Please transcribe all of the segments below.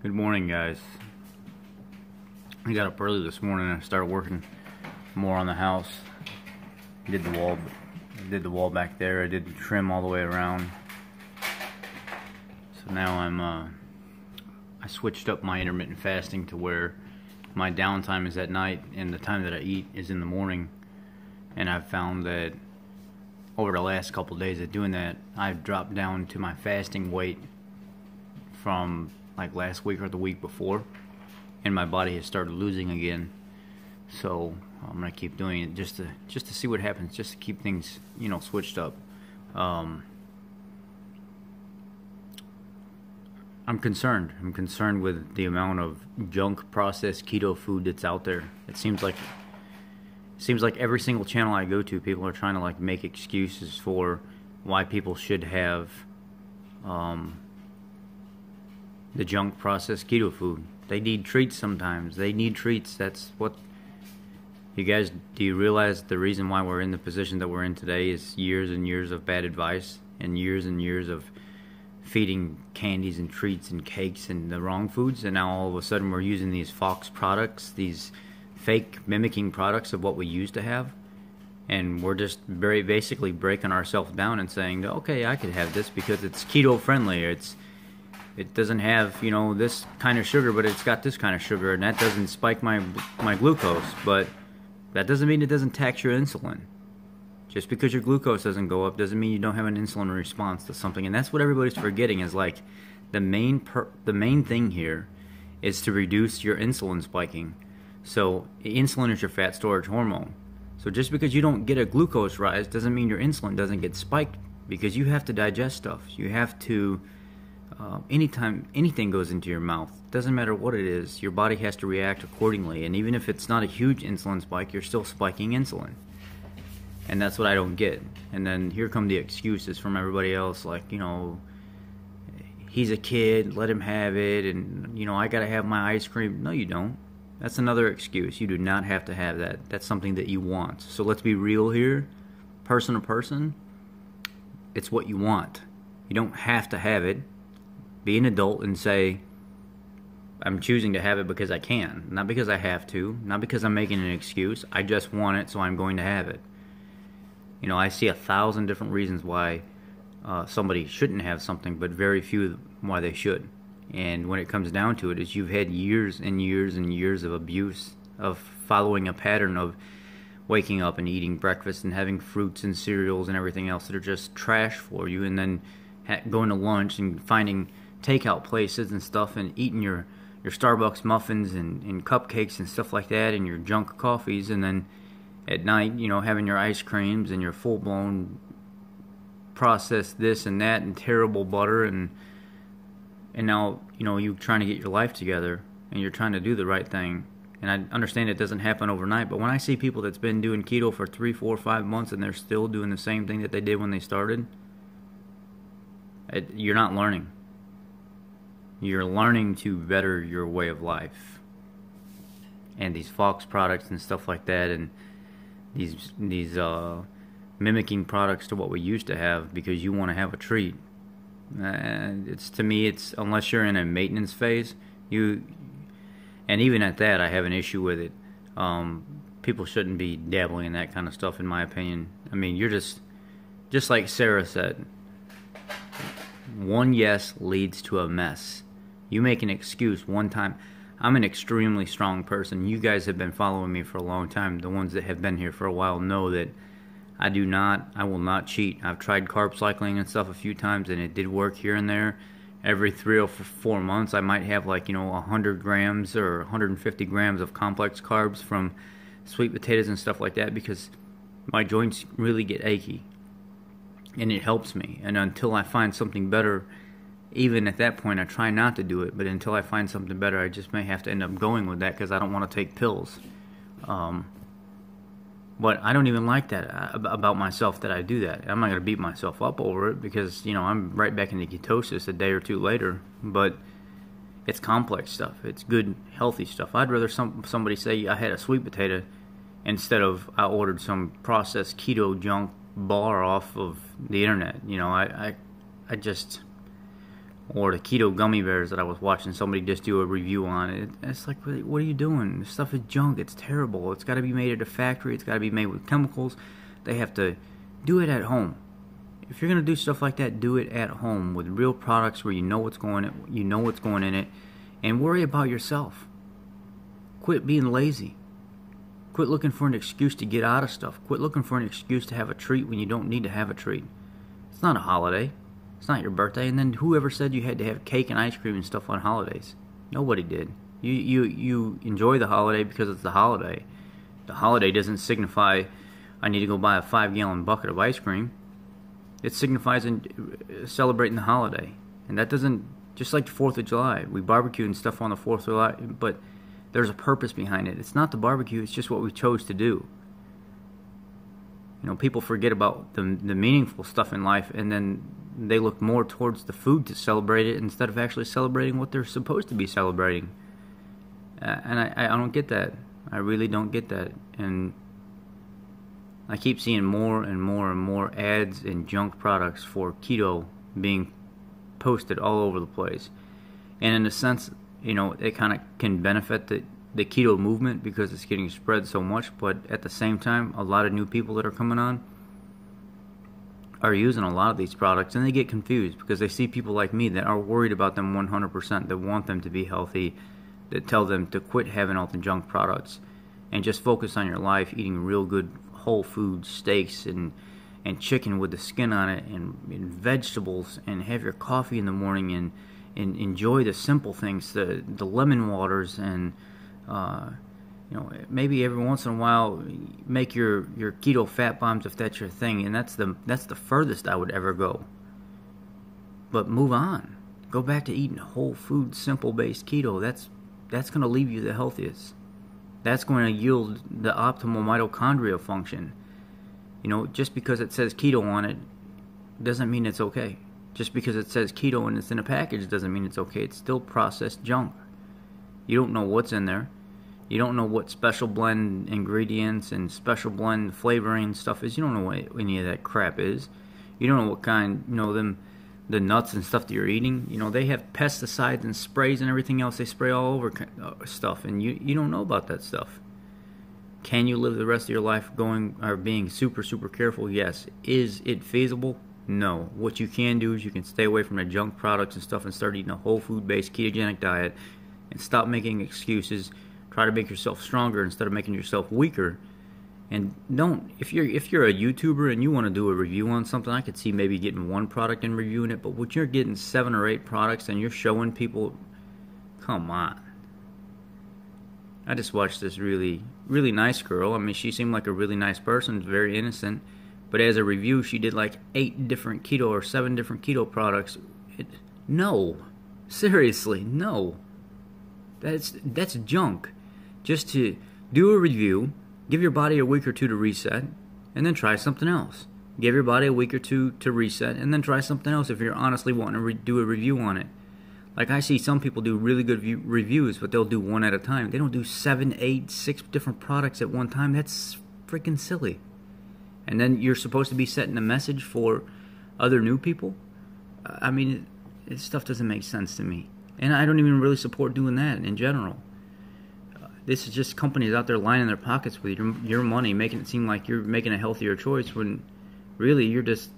Good morning, guys. I got up early this morning and I started working more on the house. Did the wall back there. I did the trim all the way around. So now I switched up my intermittent fasting to where my downtime is at night and the time that I eat is in the morning. And I've found that over the last couple of days of doing that, I've dropped down to my fasting weight from like last week or the week before, and my body has started losing again. So I'm gonna keep doing it just to see what happens, just to keep things switched up. I'm concerned. I'm concerned with the amount of junk processed keto food that's out there. It seems like every single channel I go to, people are trying to like make excuses for why people should have the junk processed keto food. They need treats sometimes. They need treats. That's what you guys, do you realize the reason why we're in the position that we're in today is years and years of bad advice and years of feeding candies and treats and cakes and the wrong foods, and now all of a sudden we're using these Fox products, these fake mimicking products of what we used to have, and we're just very basically breaking ourselves down and saying, okay, I could have this because it's keto friendly, or it doesn't have this kind of sugar, but it's got this kind of sugar, and that doesn't spike my glucose, but that doesn't mean it doesn't tax your insulin. Just because your glucose doesn't go up doesn't mean you don't have an insulin response to something. And that's what everybody's forgetting, is like the main thing here is to reduce your insulin spiking. So insulin is your fat storage hormone. So just because you don't get a glucose rise doesn't mean your insulin doesn't get spiked, because you have to digest stuff. You have to anytime anything goes into your mouth, doesn't matter what it is, your body has to react accordingly. And even if it's not a huge insulin spike, you're still spiking insulin. And that's what I don't get. And then here come the excuses from everybody else, like, he's a kid, let him have it, and, I gotta have my ice cream. No, you don't. That's another excuse. You do not have to have that. That's something that you want. So let's be real here, person to person. It's what you want. You don't have to have it. Be an adult and say, I'm choosing to have it because I can, not because I have to, not because I'm making an excuse. I just want it, so I'm going to have it. I see 1,000 different reasons why somebody shouldn't have something, but very few why they should. And when it comes down to it, is you've had years and years and years of abuse, of following a pattern of waking up and eating breakfast and having fruits and cereals and everything else that are just trash for you, and then going to lunch and finding takeout places and stuff and eating your Starbucks muffins and cupcakes and stuff like that, and your junk coffees, and then at night, having your ice creams and your full-blown processed this and that and terrible butter, and now, you're trying to get your life together and you're trying to do the right thing. And I understand it doesn't happen overnight, but when I see people that's been doing keto for 3, 4, 5 months and they're still doing the same thing that they did when they started, you're not learning. You're learning to better your way of life. And these Fox products and stuff like that, and these mimicking products to what we used to have because you want to have a treat. To me, it's unless you're in a maintenance phase, and even at that, I have an issue with it. People shouldn't be dabbling in that kind of stuff, in my opinion. I mean, you're just like Sarah said, one yes leads to a mess. You make an excuse one time. I'm an extremely strong person. You guys have been following me for a long time. The ones that have been here for a while know that I will not cheat. I've tried carb cycling and stuff a few times, and it did work here and there. Every 3 or 4 months, I might have 100 grams or 150 grams of complex carbs from sweet potatoes and stuff like that, because my joints really get achy. And it helps me. And until I find something better, even at that point, I try not to do it. But until I find something better, I just may have to end up going with that because I don't want to take pills. But I don't even like that about myself, that I do that. I'm not going to beat myself up over it because, I'm right back into ketosis a day or two later. But it's complex stuff. It's good, healthy stuff. I'd rather somebody say I had a sweet potato instead of I ordered some processed keto junk bar off of the internet. I just or the keto gummy bears that I was watching somebody just do a review on. It's like, what are you doing? This stuff is junk. It's terrible. It's got to be made at a factory. It's got to be made with chemicals. They have to do it at home. If you're gonna do stuff like that, do it at home with real products where you know what's going in it, and worry about yourself. Quit being lazy. Quit looking for an excuse to get out of stuff. Quit looking for an excuse to have a treat when you don't need to have a treat. It's not a holiday. It's not your birthday. And then whoever said you had to have cake and ice cream and stuff on holidays? Nobody did. You enjoy the holiday because it's the holiday. The holiday doesn't signify I need to go buy a 5-gallon bucket of ice cream. It signifies celebrating the holiday. And that doesn't, just like the 4th of July, we barbecue and stuff on the 4th of July, but there's a purpose behind it. It's not the barbecue, it's just what we chose to do. You know, people forget about the meaningful stuff in life, and then they look more towards the food to celebrate it instead of actually celebrating what they're supposed to be celebrating. And I don't get that. I really don't get that. And I keep seeing more and more and more ads and junk products for keto being posted all over the place. And in a sense, you know, it kind of can benefit the keto movement because it's getting spread so much, but at the same time, a lot of new people that are coming on are using a lot of these products, and they get confused because they see people like me that are worried about them 100%, that want them to be healthy, that tell them to quit having all the junk products and just focus on your life, eating real good whole food steaks and chicken with the skin on it, and vegetables, and have your coffee in the morning, and enjoy the simple things, the lemon waters, and you know, maybe every once in a while make your keto fat bombs if that's your thing, and that's the furthest I would ever go. But move on, go back to eating whole food, simple based keto. That's going to leave you the healthiest. That's going to yield the optimal mitochondria function. You know, just because it says keto on it doesn't mean it's okay. Just because it says keto and it's in a package doesn't mean it's okay. It's still processed junk. You don't know what's in there. You don't know what special blend ingredients and special blend flavoring stuff is. You don't know what any of that crap is. You don't know what kind, you know, the nuts and stuff that you're eating. You know, they have pesticides and sprays and everything else. They spray all over stuff, and you don't know about that stuff. Can you live the rest of your life being super, super careful? Yes. Is it feasible? No. What you can do is you can stay away from the junk products and stuff and start eating a whole food-based ketogenic diet and stop making excuses. Try to make yourself stronger instead of making yourself weaker. And don't, if you're a YouTuber and you want to do a review on something, I could see maybe getting one product and reviewing it, but when you're getting 7 or 8 products and you're showing people, come on. I just watched this really, really nice girl. I mean, she seemed like a really nice person, very innocent, but as a review, she did like 8 different keto or 7 different keto products. No. Seriously, no. That's junk. Just to do a review, give your body a week or 2 to reset, and then try something else. Give your body a week or 2 to reset, and then try something else if you're honestly wanting to do a review on it. Like, I see some people do really good reviews, but they'll do one at a time. They don't do 7, 8, 6 different products at one time. That's freaking silly. And then you're supposed to be setting a message for other new people? I mean, this stuff doesn't make sense to me. And I don't even really support doing that in general. This is just companies out there lining their pockets with your money, making it seem like you're making a healthier choice when really you're just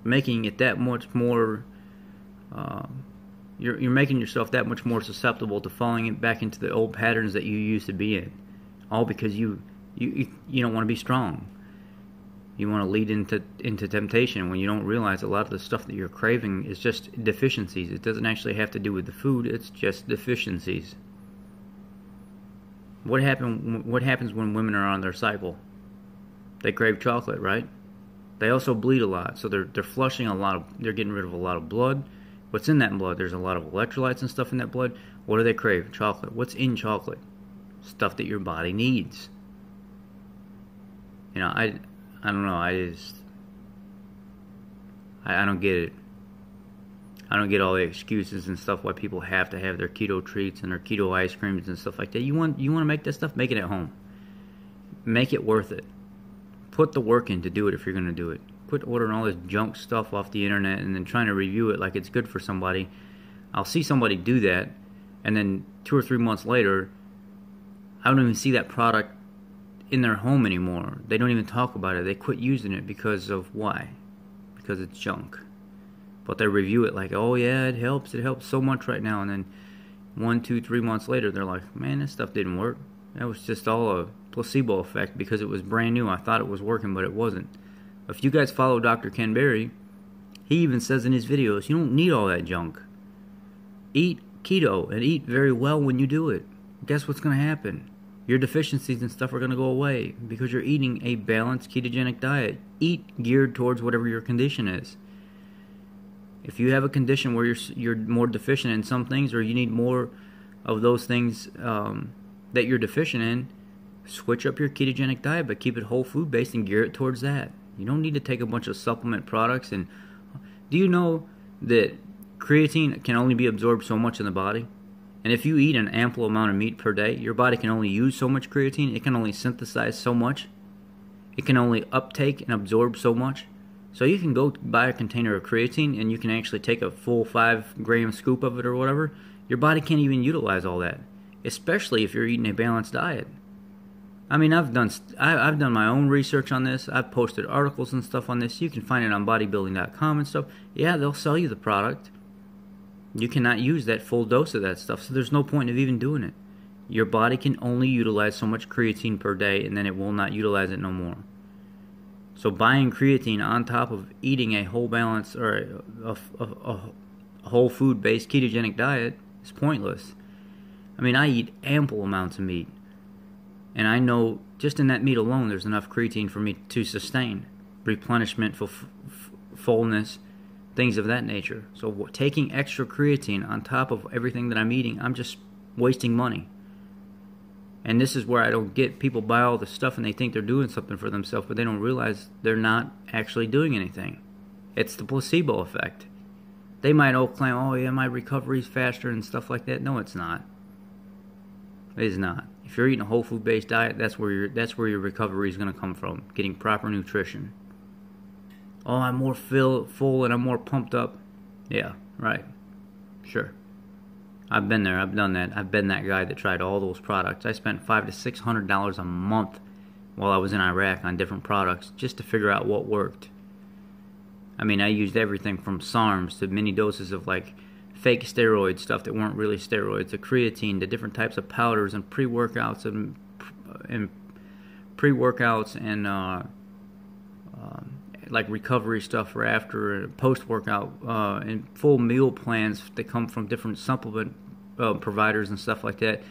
making it that much more, you're making yourself that much more susceptible to falling back into the old patterns that you used to be in. All because you don't want to be strong. You want to lead into temptation when you don't realize a lot of the stuff that you're craving is just deficiencies. It doesn't actually have to do with the food, it's just deficiencies. What happens when women are on their cycle? They crave chocolate, right? They also bleed a lot, so they're flushing they're getting rid of a lot of blood. What's in that blood? There's a lot of electrolytes and stuff in that blood. What do they crave? Chocolate. What's in chocolate? Stuff that your body needs. You know, I don't know, I don't get it. I don't get all the excuses and stuff why people have to have their keto treats and their keto ice creams and stuff like that. You want to make that stuff? Make it at home. Make it worth it. Put the work in to do it if you're going to do it. Quit ordering all this junk stuff off the internet and then trying to review it like it's good for somebody. I'll see somebody do that, and then 2 or 3 months later, I don't even see that product in their home anymore. They don't even talk about it. They quit using it because of why? Because it's junk. But they review it like, oh yeah, it helps so much right now, and then 1, 2, 3 months later, they're like, man, this stuff didn't work. That was just all a placebo effect because it was brand new. I thought it was working, but it wasn't. If you guys follow Dr. Ken Berry, he even says in his videos, you don't need all that junk. Eat keto and eat very well when you do it. Guess what's going to happen? Your deficiencies and stuff are going to go away because you're eating a balanced ketogenic diet. Eat geared towards whatever your condition is. If you have a condition where you're more deficient in some things, or you need more of those things that you're deficient in, switch up your ketogenic diet, but keep it whole food based and gear it towards that. You don't need to take a bunch of supplement products. And do you know that creatine can only be absorbed so much in the body? And if you eat an ample amount of meat per day, your body can only use so much creatine. It can only synthesize so much. It can only uptake and absorb so much. So you can go buy a container of creatine and you can actually take a full 5-gram scoop of it or whatever. Your body can't even utilize all that, especially if you're eating a balanced diet. I mean, I've done my own research on this. I've posted articles and stuff on this. You can find it on bodybuilding.com and stuff. Yeah, they'll sell you the product. You cannot use that full dose of that stuff, so there's no point of even doing it. Your body can only utilize so much creatine per day, and then it will not utilize it no more. So buying creatine on top of eating a whole balance or a whole food-based ketogenic diet is pointless. I mean, I eat ample amounts of meat, and I know just in that meat alone there's enough creatine for me to sustain replenishment, fullness, things of that nature. So taking extra creatine on top of everything that I'm eating, I'm just wasting money. And this is where I don't get. People buy all this stuff and they think they're doing something for themselves, but they don't realize they're not actually doing anything. It's the placebo effect. They might all claim, oh yeah, my recovery's faster and stuff like that. No, it's not. It is not. If you're eating a whole food based diet, that's where your recovery is going to come from. Getting proper nutrition. Oh, I'm more full and I'm more pumped up. Yeah, right. Sure. I've been there. I've done that. I've been that guy that tried all those products. I spent $500 to $600 a month while I was in Iraq on different products just to figure out what worked. I mean, I used everything from SARMs to mini doses of like fake steroid stuff that weren't really steroids, to creatine, to different types of powders and pre-workouts and like recovery stuff for after and post-workout and full meal plans that come from different supplement providers and stuff like that.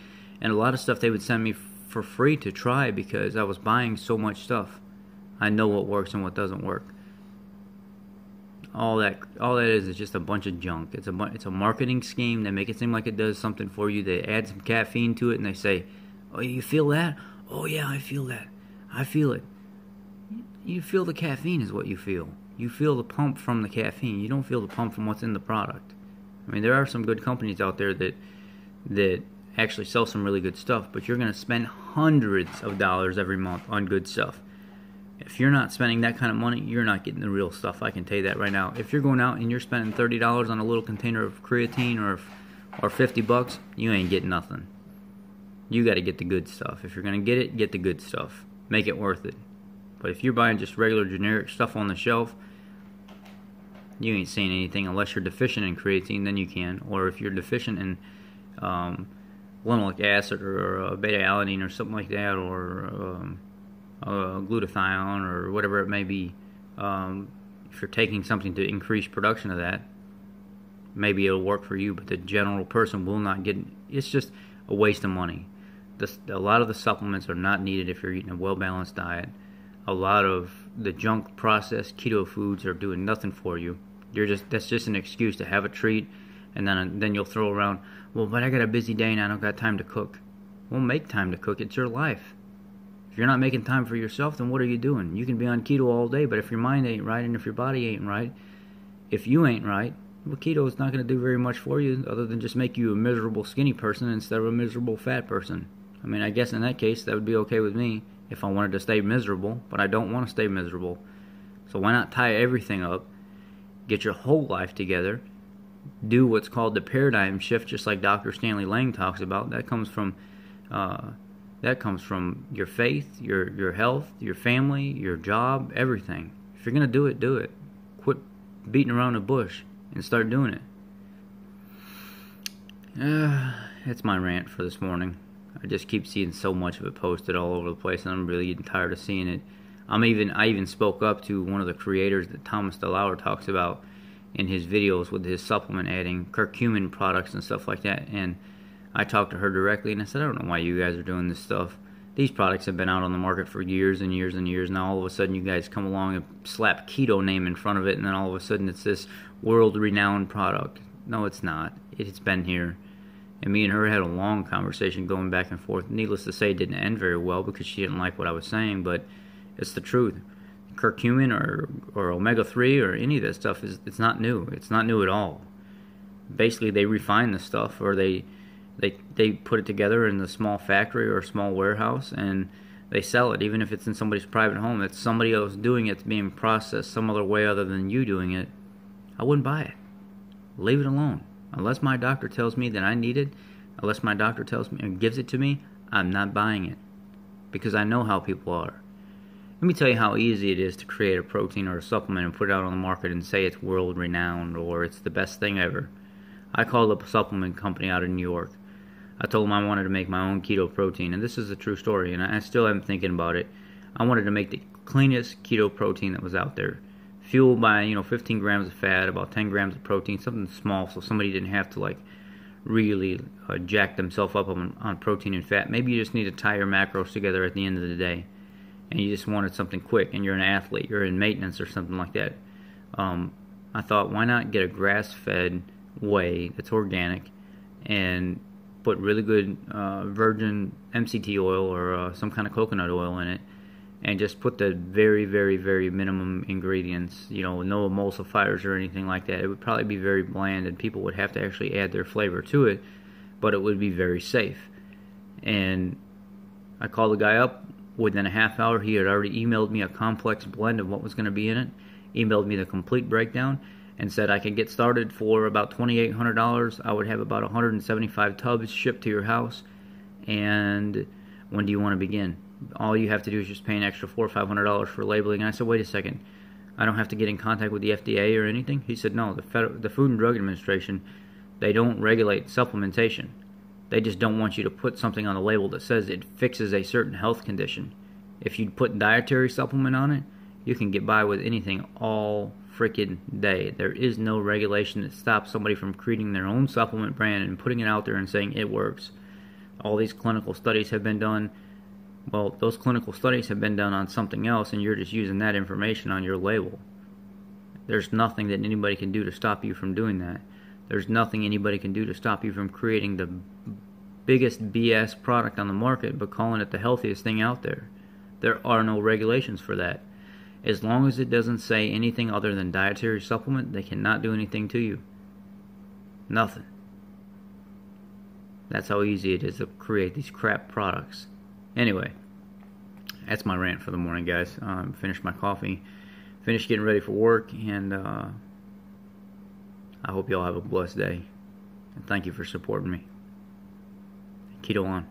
And a lot of stuff they would send me for free to try because I was buying so much stuff. I know what works and what doesn't work. All that is just a bunch of junk. It's a marketing scheme. They make it seem like it does something for you. They add some caffeine to it and they say, "Oh, you feel that? Oh yeah, I feel that. I feel it." You feel the caffeine is what you feel. You feel the pump from the caffeine. You don't feel the pump from what's in the product. I mean, there are some good companies out there that actually sell some really good stuff, but you're going to spend hundreds of dollars every month on good stuff. If you're not spending that kind of money, you're not getting the real stuff. I can tell you that right now. If you're going out and you're spending $30 on a little container of creatine or $50, you ain't getting nothing. You got to get the good stuff. If you're going to get the good stuff. Make it worth it. But if you're buying just regular generic stuff on the shelf, you ain't seeing anything unless you're deficient in creatine, then you can. Or if you're deficient in linoleic acid or beta-alanine or something like that, or glutathione or whatever it may be, if you're taking something to increase production of that, maybe it'll work for you, but the general person will not get. It's just a waste of money. A lot of the supplements are not needed if you're eating a well-balanced diet. A lot of the junk processed keto foods are doing nothing for you. That's just an excuse to have a treat, and then you'll throw around, well, but I got a busy day and I don't got time to cook. Well, make time to cook. It's your life. If you're not making time for yourself, then what are you doing? You can be on keto all day, but if your mind ain't right and if your body ain't right, if you ain't right, well, keto is not going to do very much for you other than just make you a miserable skinny person instead of a miserable fat person. I mean, I guess in that case, that would be okay with me if I wanted to stay miserable, but I don't want to stay miserable. So why not tie everything up, get your whole life together, do what's called the paradigm shift, just like Dr. Stanley Lang talks about. That comes from your faith, your health, your family, your job, everything. If you're gonna do it, do it. Quit beating around the bush and start doing it. That's my rant for this morning. I just keep seeing so much of it posted all over the place, and I'm really getting tired of seeing it. I even spoke up to one of the creators that Thomas DeLauer talks about in his videos with his supplement adding curcumin products and stuff like that, and I talked to her directly, and I said, I don't know why you guys are doing this stuff. These products have been out on the market for years and years and years. Now all of a sudden you guys come along and slap keto name in front of it, and then all of a sudden it's this world-renowned product. No, it's not. It's been here. And me and her had a long conversation going back and forth. Needless to say, it didn't end very well because she didn't like what I was saying, but it's the truth. Curcumin or omega-3 or any of that stuff, it's not new. It's not new at all. Basically, they refine the stuff, or they put it together in a small factory or a small warehouse, and they sell it. Even if it's in somebody's private home, it's somebody else doing it, it's being processed some other way other than you doing it. I wouldn't buy it. Leave it alone. Unless my doctor tells me that I need it, unless my doctor tells me and gives it to me, I'm not buying it, because I know how people are. Let me tell you how easy it is to create a protein or a supplement and put it out on the market and say it's world renowned or it's the best thing ever. I called up a supplement company out in New York. I told them I wanted to make my own keto protein, and this is a true story, and I still am thinking about it. I wanted to make the cleanest keto protein that was out there, fueled by 15 grams of fat, about 10 grams of protein, something small, so somebody didn't have to really jack themselves up on protein and fat. Maybe you just need to tie your macros together at the end of the day, and you just wanted something quick, and you're an athlete, you're in maintenance or something like that. I thought, why not get a grass-fed whey that's organic and put really good virgin MCT oil or some kind of coconut oil in it, and just put the very, very, very minimum ingredients, no emulsifiers or anything like that. It would probably be very bland, and people would have to actually add their flavor to it, but it would be very safe. And I called the guy up. Within a half hour, he had already emailed me a complex blend of what was going to be in it, emailed me the complete breakdown, and said I could get started for about $2,800. I would have about 175 tubs shipped to your house, and when do you want to begin? All you have to do is just pay an extra $400 or $500 for labeling. And I said, wait a second, I don't have to get in contact with the FDA or anything? He said, no, the Food and Drug Administration, they don't regulate supplementation. They just don't want you to put something on the label that says it fixes a certain health condition. If you put dietary supplement on it, you can get by with anything all freaking day. There is no regulation that stops somebody from creating their own supplement brand and putting it out there and saying it works. All these clinical studies have been done. Well, those clinical studies have been done on something else, and you're just using that information on your label. There's nothing that anybody can do to stop you from doing that. There's nothing anybody can do to stop you from creating the biggest BS product on the market but calling it the healthiest thing out there. There are no regulations for that. As long as it doesn't say anything other than dietary supplement, they cannot do anything to you. Nothing. That's how easy it is to create these crap products. Anyway, that's my rant for the morning, guys. Finished my coffee, finished getting ready for work, and I hope you all have a blessed day. And thank you for supporting me. Keto on.